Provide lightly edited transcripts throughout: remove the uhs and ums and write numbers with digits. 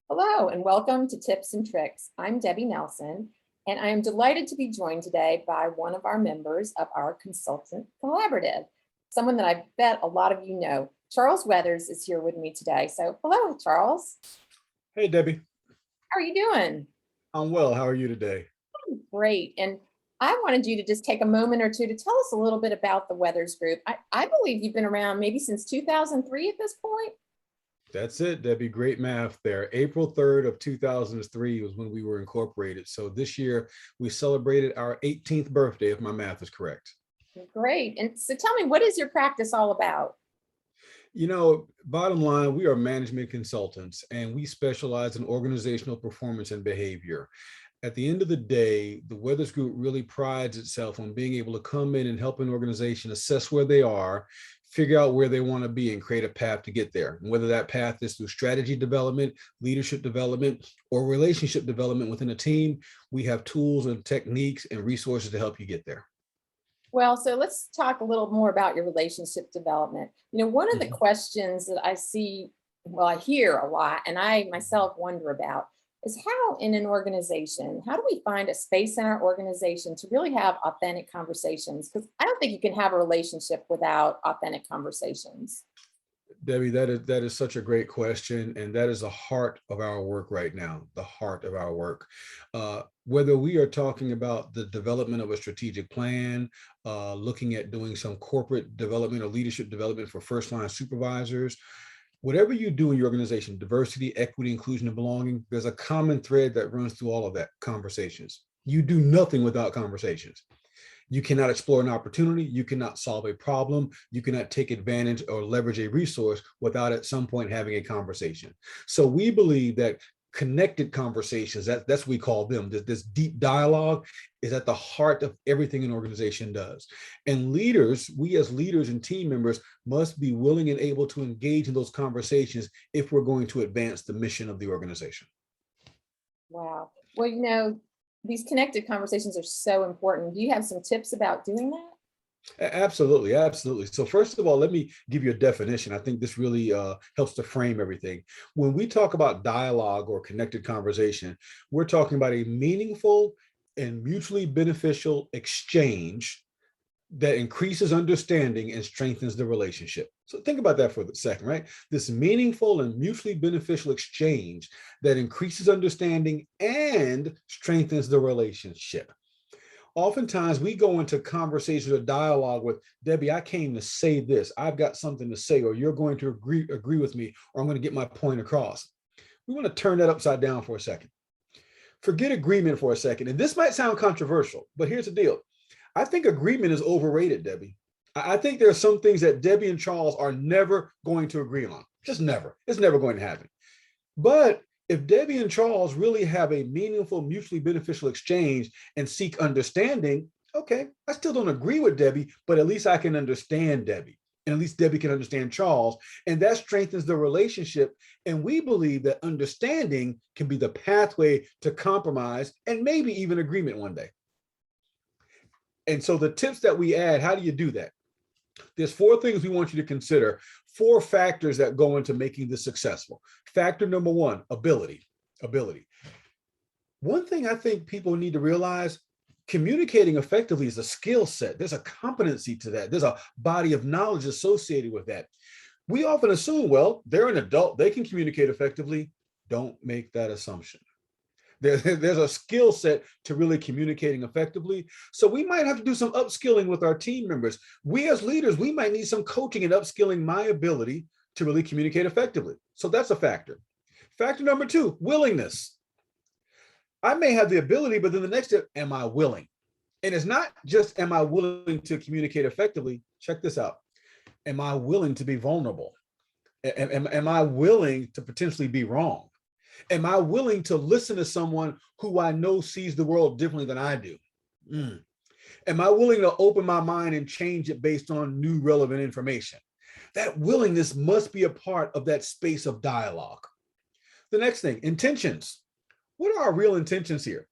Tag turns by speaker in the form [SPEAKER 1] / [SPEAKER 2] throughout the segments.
[SPEAKER 1] Hello and welcome to Tips and Tricks. I'm Debbie Nelson, and I am delighted to be joined today by one of our members of our consultant collaborative, someone that I bet a lot of you know. Charles Weathers is here with me today. So hello, Charles.
[SPEAKER 2] Hey, Debbie.
[SPEAKER 1] How are you doing?
[SPEAKER 2] I'm well. How are you today?
[SPEAKER 1] Great. And I wanted you to just take a moment or two to tell us a little bit about the Weathers Group. I believe you've been around maybe since 2003 at this point.
[SPEAKER 2] That's it, Debbie. Great math there. April 3rd of 2003 was when we were incorporated. So this year we celebrated our 18th birthday, if my math is correct.
[SPEAKER 1] Great. And so tell me, what is your practice all about?
[SPEAKER 2] Bottom line, we are management consultants and we specialize in organizational performance and behavior. At the end of the day, the Weathers Group really prides itself on being able to come in and help an organization assess where they are, figure out where they want to be, and create a path to get there. And whether that path is through strategy development, leadership development, or relationship development within a team, we have tools and techniques and resources to help you get there.
[SPEAKER 1] Well, so let's talk a little more about your relationship development. One of the questions that I see, well, I hear a lot, and I myself wonder about is how in an organization, how do we find a space in our organization to really have authentic conversations? Because I don't think you can have a relationship without authentic conversations.
[SPEAKER 2] Debbie, that is such a great question, and that is the heart of our work right now, the heart of our work. Whether we are talking about the development of a strategic plan, looking at doing some corporate development or leadership development for first-line supervisors, whatever you do in your organization, diversity, equity, inclusion, and belonging, there's a common thread that runs through all of that: conversations. You do nothing without conversations. You cannot explore an opportunity. You cannot solve a problem. You cannot take advantage or leverage a resource without at some point having a conversation. So we believe that connected conversations, that's what we call them, this deep dialogue is at the heart of everything an organization does. And leaders, we as leaders and team members must be willing and able to engage in those conversations if we're going to advance the mission of the organization.
[SPEAKER 1] Wow. Well, these connected conversations are so important. Do you have some tips about doing that?
[SPEAKER 2] Absolutely, absolutely. So first of all, let me give you a definition. I think this really helps to frame everything. When we talk about dialogue or connected conversation, we're talking about a meaningful and mutually beneficial exchange that increases understanding and strengthens the relationship. So think about that for a second, right? This meaningful and mutually beneficial exchange that increases understanding and strengthens the relationship. Oftentimes we go into conversations or dialogue with, Debbie, I came to say this, I've got something to say, or you're going to agree with me, or I'm going to get my point across. We want to turn that upside down for a second. Forget agreement for a second. And this might sound controversial, but here's the deal. I think agreement is overrated, Debbie. I think there are some things that Debbie and Charles are never going to agree on. Just never. It's never going to happen. But if Debbie and Charles really have a meaningful, mutually beneficial exchange and seek understanding, okay, I still don't agree with Debbie, but at least I can understand Debbie. And at least Debbie can understand Charles. And that strengthens the relationship. And we believe that understanding can be the pathway to compromise and maybe even agreement one day. And so the tips that we add, how do you do that? There's 4 things we want you to consider, 4 factors that go into making this successful. Factor number 1, ability. One thing I think people need to realize, communicating effectively is a skill set. There's a competency to that. There's a body of knowledge associated with that. We often assume, well, they're an adult, they can communicate effectively. Don't make that assumption. There's a skill set to really communicating effectively. So we might have to do some upskilling with our team members. We as leaders, we might need some coaching and upskilling my ability to really communicate effectively. So that's a factor. Factor number 2, willingness. I may have the ability, but then the next step, am I willing? And it's not just, am I willing to communicate effectively? Check this out. Am I willing to be vulnerable? Am I willing to potentially be wrong? Am I willing to listen to someone who I know sees the world differently than I do? Am I willing to open my mind and change it based on new relevant information? That willingness must be a part of that space of dialogue. The next thing, intentions. What are our real intentions here?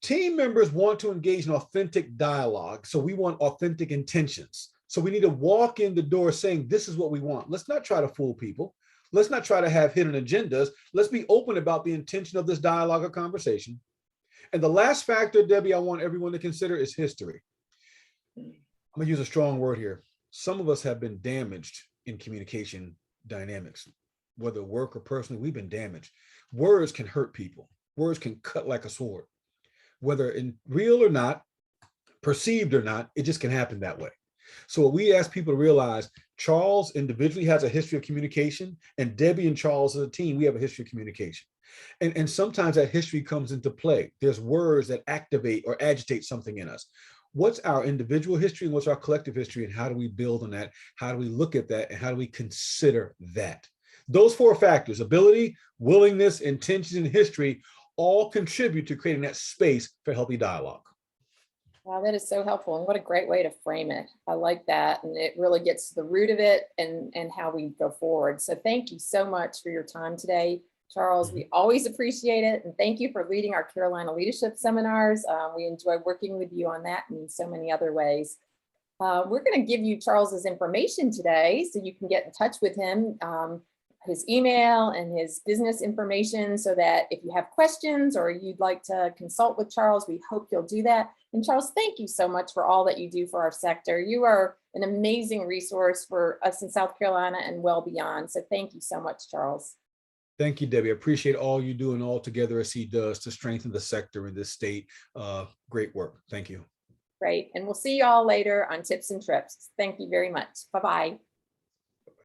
[SPEAKER 2] Team members want to engage in authentic dialogue, so we want authentic intentions. So we need to walk in the door saying, this is what we want. Let's not try to fool people. Let's not try to have hidden agendas. Let's be open about the intention of this dialogue or conversation. And the last factor, Debbie, I want everyone to consider is history. I'm going to use a strong word here. Some of us have been damaged in communication dynamics, whether work or personally, we've been damaged. Words can hurt people. Words can cut like a sword, whether in real or not, perceived or not, it just can happen that way. So what we ask people to realize, Charles individually has a history of communication, and Debbie and Charles as a team, we have a history of communication. And sometimes that history comes into play. There's words that activate or agitate something in us. What's our individual history and what's our collective history, and how do we build on that? How do we look at that, and how do we consider that? Those four factors, ability, willingness, intention, and history, all contribute to creating that space for healthy dialogue.
[SPEAKER 1] Wow, that is so helpful. And what a great way to frame it. I like that. And it really gets to the root of it and how we go forward. So thank you so much for your time today, Charles. We always appreciate it. And thank you for leading our Carolina Leadership Seminars. We enjoy working with you on that and in so many other ways. We're going to give you Charles's information today so you can get in touch with him, his email and his business information, so that if you have questions or you'd like to consult with Charles, we hope you'll do that. And Charles, thank you so much for all that you do for our sector. You are an amazing resource for us in South Carolina and well beyond. So thank you so much, Charles.
[SPEAKER 2] Thank you, Debbie. I appreciate all you do and all together as he does to strengthen the sector in this state. Great work. Thank you.
[SPEAKER 1] Great. And we'll see you all later on Tips and Trips. Thank you very much. Bye-bye.